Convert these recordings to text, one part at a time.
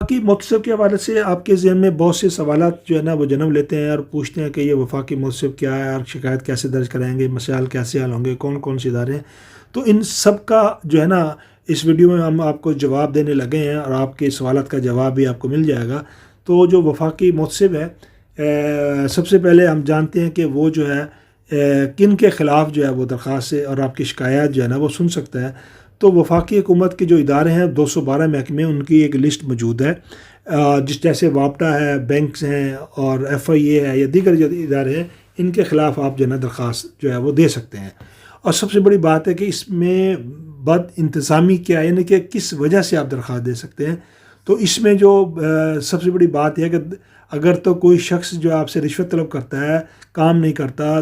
وفاقی متسب کے حوالے سے آپ کے ذہن میں بہت سے سوالات جو ہے نا وہ جنم لیتے ہیں اور پوچھتے ہیں کہ یہ وفاقی متسب کیا ہے اور شکایت کیسے درج کرائیں گے، مسائل کیسے حل ہوں گے، کون کون سے ادارے ہیں۔ تو ان سب کا جو ہے نا اس ویڈیو میں ہم آپ کو جواب دینے لگے ہیں اور آپ کے سوالات کا جواب بھی آپ کو مل جائے گا۔ تو جو وفاقی متسب ہے، سب سے پہلے ہم جانتے ہیں کہ وہ جو ہے کن کے خلاف جو ہے وہ درخواست ہے اور آپ کی شکایات جو ہے نا وہ سن سکتا ہے۔ تو وفاقی حکومت کے جو ادارے ہیں 212 محکمے، ان کی ایک لسٹ موجود ہے، جس جیسے واپٹا ہے، بینکس ہیں اور FIA ہے یا دیگر جو ادارے ہیں، ان کے خلاف آپ جو ہے نا درخواست جو ہے وہ دے سکتے ہیں۔ اور سب سے بڑی بات ہے کہ اس میں بد انتظامی کیا ہے، یعنی کہ کس وجہ سے آپ درخواست دے سکتے ہیں۔ تو اس میں جو سب سے بڑی بات ہے کہ اگر تو کوئی شخص جو آپ سے رشوت طلب کرتا ہے، کام نہیں کرتا،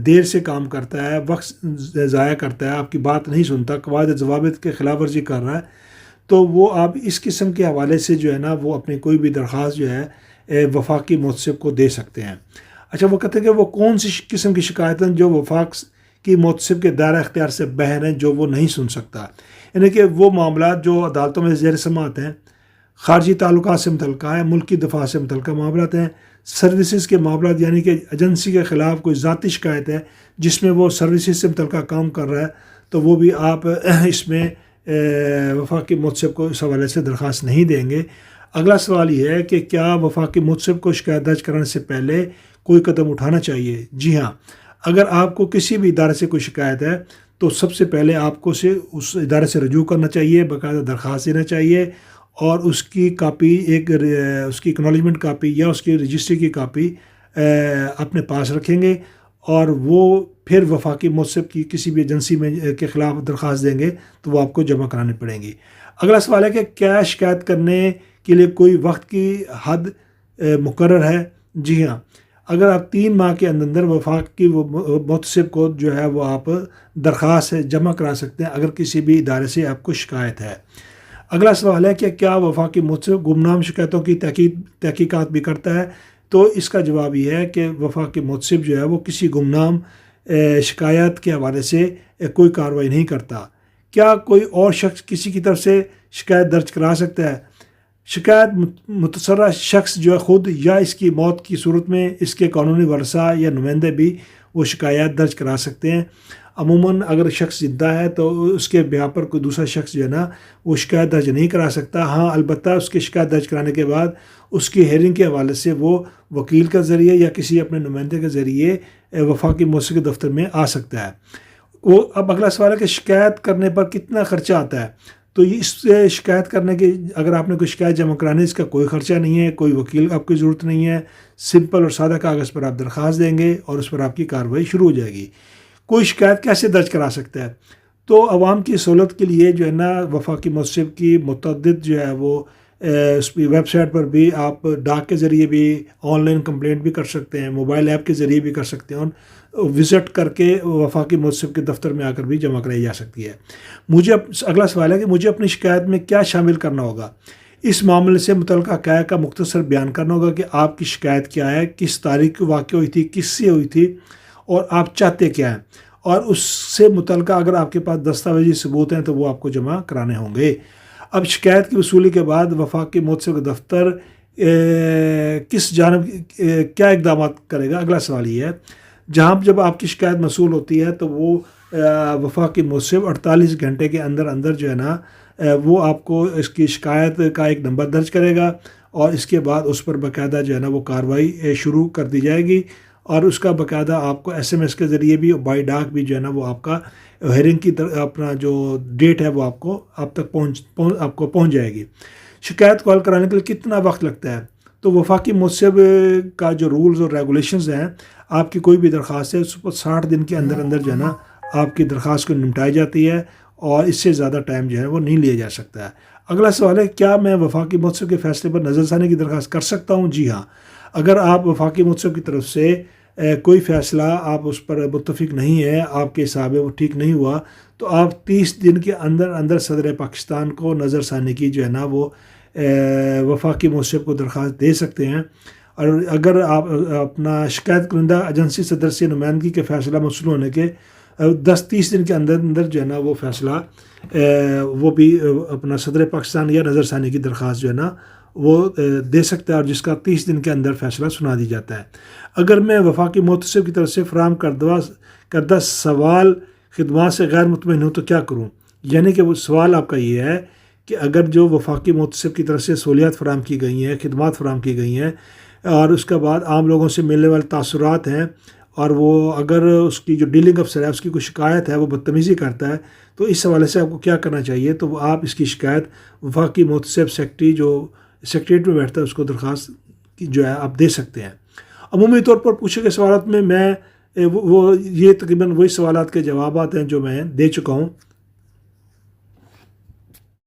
دیر سے کام کرتا ہے، وقت ضائع کرتا ہے، آپ کی بات نہیں سنتا، قواعد ضوابط کے خلاف ورزی کر رہا ہے، تو وہ آپ اس قسم کے حوالے سے جو ہے نا وہ اپنی کوئی بھی درخواست جو ہے وفاقی متسب کو دے سکتے ہیں۔ اچھا، وہ کہتے ہیں کہ وہ کون سی قسم کی شکایتیں جو وفاق کی متسب کے دائرہ اختیار سے باہر ہیں، جو وہ نہیں سن سکتا، یعنی کہ وہ معاملات جو عدالتوں میں زیر سماعت ہیں، خارجی تعلقات سے متعلقہ ہے، ملکی دفاع سے متعلقہ معاملات ہیں، سروسز کے معاملات، یعنی کہ ایجنسی کے خلاف کوئی ذاتی شکایت ہے جس میں وہ سروسز سے متعلقہ کام کر رہا ہے، تو وہ بھی آپ اس میں وفاقی متسب کو اس حوالے سے درخواست نہیں دیں گے۔ اگلا سوال یہ ہے کہ کیا وفاقی متسب کو شکایت درج کرنے سے پہلے کوئی قدم اٹھانا چاہیے؟ جی ہاں، اگر آپ کو کسی بھی ادارے سے کوئی شکایت ہے تو سب سے پہلے آپ کو اس ادارے سے رجوع کرنا چاہیے، باقاعدہ درخواست دینا چاہیے اور اس کی کاپی، اس کی اکنالجمنٹ کاپی یا اس کی رجسٹری کی کاپی اپنے پاس رکھیں گے، اور وہ پھر وفاقی متسب کی کسی بھی ایجنسی میں کے خلاف درخواست دیں گے تو وہ آپ کو جمع کرانی پڑیں گی۔ اگلا سوال ہے کہ کیا شکایت کرنے کے لیے کوئی وقت کی حد مقرر ہے؟ جی ہاں، اگر آپ 3 ماہ کے اندر وفاقی متسب کو جو ہے وہ آپ درخواست جمع کرا سکتے ہیں اگر کسی بھی ادارے سے آپ کو شکایت ہے۔ اگلا سوال ہے کہ کیا وفاقی متسب گمنام شکایتوں کی تحقیقات بھی کرتا ہے؟ تو اس کا جواب یہ ہے کہ وفاقی متسب جو ہے وہ کسی گمنام شکایت کے حوالے سے کوئی کارروائی نہیں کرتا۔ کیا کوئی اور شخص کسی کی طرف سے شکایت درج کرا سکتا ہے؟ شکایت متضررہ شخص جو ہے خود یا اس کی موت کی صورت میں اس کے قانونی ورثاء یا نمائندے بھی وہ شکایت درج کرا سکتے ہیں۔ عموماً اگر شخص زندہ ہے تو اس کے بیان پر کوئی دوسرا شخص جو ہے نا وہ شکایت درج نہیں کرا سکتا۔ ہاں، البتہ اس کی شکایت درج کرانے کے بعد اس کی ہیئرنگ کے حوالے سے وہ وکیل کے ذریعے یا کسی اپنے نمائندے کے ذریعے وفاقی متسب کے دفتر میں آ سکتا ہے۔ وہ اب اگلا سوال ہے کہ شکایت کرنے پر کتنا خرچہ آتا ہے؟ تو یہ اس سے شکایت کرنے کی، اگر آپ نے کوئی شکایت جمع کرانی ہے، اس کا کوئی خرچہ نہیں ہے، کوئی وکیل آپ کی ضرورت نہیں ہے، سمپل اور سادہ کاغذ پر آپ درخواست دیں گے اور اس پر آپ کی کارروائی شروع ہو جائے گی۔ کوئی شکایت کیسے درج کرا سکتا ہے؟ تو عوام کی سہولت کے لیے جو ہے نا وفاقی متسب کی متعدد جو ہے وہ اس کی ویب سائٹ پر بھی آپ ڈاک کے ذریعے بھی آن لائن کمپلینٹ بھی کر سکتے ہیں، موبائل ایپ کے ذریعے بھی کر سکتے ہیں، وزٹ کر کے وفاقی متسب کے دفتر میں آ کر بھی جمع کرائی جا سکتی ہے۔ اگلا سوال ہے کہ مجھے اپنی شکایت میں کیا شامل کرنا ہوگا؟ اس معاملے سے متعلقہ حقائق کا مختصر بیان کرنا ہوگا کہ آپ کی شکایت کیا ہے، کس تاریخ کو واقع ہوئی تھی، کس سے ہوئی تھی اور آپ چاہتے کیا ہیں، اور اس سے متعلقہ اگر آپ کے پاس دستاویزی ثبوت ہیں تو وہ آپ کو جمع کرانے ہوں گے۔ اب شکایت کی وصولی کے بعد وفاقی متسب کا دفتر کس جانب کیا اقدامات کرے گا؟ اگلا سوال یہ ہے، جب آپ کی شکایت موصول ہوتی ہے تو وہ وفاقی متسب 48 گھنٹے کے اندر جو ہے نا وہ آپ کو اس کی شکایت کا ایک نمبر درج کرے گا اور اس کے بعد اس پر باقاعدہ جو ہے نا وہ کارروائی شروع کر دی جائے گی، اور اس کا باقاعدہ آپ کو SMS کے ذریعے بھی، بائی ڈاک بھی جو ہے نا وہ آپ کا ہیئرنگ کی اپنا جو ڈیٹ ہے وہ آپ تک پہنچ جائے گی۔ شکایت کو حل کرانے کے لیے کتنا وقت لگتا ہے؟ تو وفاقی متسب کا جو رولز اور ریگولیشنز ہیں، آپ کی کوئی بھی درخواست ہے اس پر 60 دن کے اندر جو ہے نا آپ کی درخواست کو نمٹائی جاتی ہے اور اس سے زیادہ ٹائم جو ہے وہ نہیں لیا جا سکتا ہے۔ اگلا سوال ہے، کیا میں وفاقی متسب کے فیصلے پر نظر ثانی کی درخواست کر سکتا ہوں؟ جی ہاں، اگر آپ وفاقی متسب کی طرف سے کوئی فیصلہ آپ اس پر متفق نہیں ہے، آپ کے حساب میں وہ ٹھیک نہیں ہوا، تو آپ 30 دن کے اندر صدر پاکستان کو نظر ثانی کی جو ہے نا وہ وفاقی متسب کو درخواست دے سکتے ہیں۔ اور اگر آپ اپنا شکایت کنندہ ایجنسی صدر سے نمائندگی کے فیصلہ موصول ہونے کے 10-30 دن کے اندر اندر جو ہے نا وہ فیصلہ وہ بھی اپنا صدر پاکستان یا نظر ثانی کی درخواست جو ہے نا وہ دے سکتا ہے، اور جس کا 30 دن کے اندر فیصلہ سنا دی جاتا ہے۔ اگر میں وفاقی محتسب کی طرف سے فراہم کردہ سوال خدمات سے غیر مطمئن ہوں تو کیا کروں؟ یعنی کہ وہ سوال آپ کا یہ ہے کہ اگر جو وفاقی محتسب کی طرف سے سہولیات فراہم کی گئی ہیں، خدمات فراہم کی گئی ہیں، اور اس کے بعد عام لوگوں سے ملنے والے تاثرات ہیں، اور وہ اگر اس کی جو ڈیلنگ افسر ہے اس کی کوئی شکایت ہے وہ بدتمیزی کرتا ہے، تو اس حوالے سے آپ کو کیا کرنا چاہیے؟ تو وہ آپ اس کی شکایت وفاقی محتسب سیکرٹری جو سیکریٹریٹ میں بیٹھتا ہے اس کو درخواست جو ہے آپ دے سکتے ہیں۔ عمومی طور پر پوچھے گئے سوالات میں یہ تقریباً وہی سوالات کے جوابات ہیں جو میں دے چکا ہوں۔